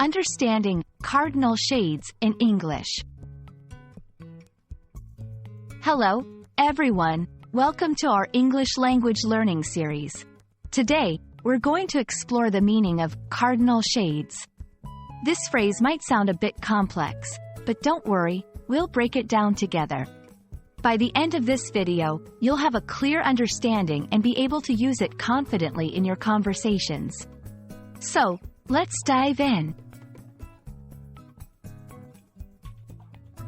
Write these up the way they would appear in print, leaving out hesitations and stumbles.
Understanding cardinal shades in English. Hello, everyone. Welcome to our English language learning series. Today, we're going to explore the meaning of cardinal shades. This phrase might sound a bit complex, but don't worry, we'll break it down together. By the end of this video, you'll have a clear understanding and be able to use it confidently in your conversations. So, let's dive in.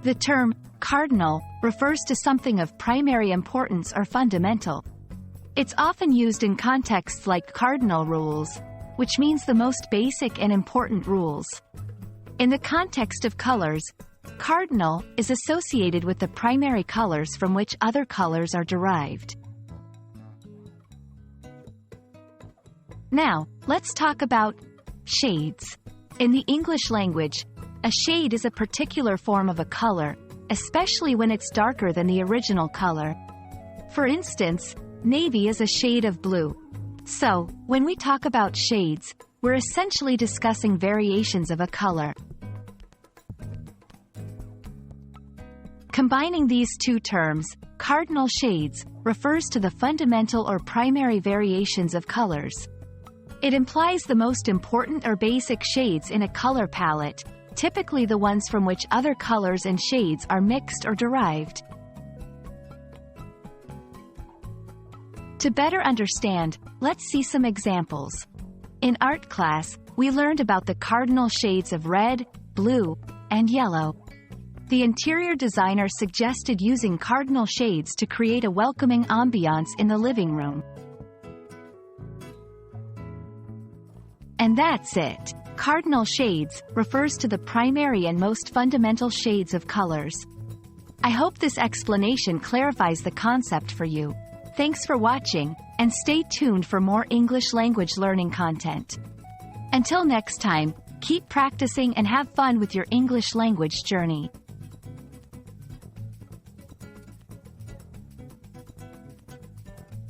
The term cardinal refers to something of primary importance or fundamental. It's often used in contexts like cardinal rules, which means the most basic and important rules. In the context of colors, cardinal is associated with the primary colors from which other colors are derived. Now, let's talk about shades. In the English language, a shade is a particular form of a color, especially when it's darker than the original color. For instance, navy is a shade of blue. So, when we talk about shades, we're essentially discussing variations of a color. Combining these two terms, cardinal shades refers to the fundamental or primary variations of colors. It implies the most important or basic shades in a color palette, typically the ones from which other colors and shades are mixed or derived. To better understand, let's see some examples. In art class, we learned about the cardinal shades of red, blue, and yellow. The interior designer suggested using cardinal shades to create a welcoming ambiance in the living room. And that's it. Cardinal shades refers to the primary and most fundamental shades of colors. I hope this explanation clarifies the concept for you. Thanks for watching, and stay tuned for more English language learning content. Until next time, keep practicing and have fun with your English language journey.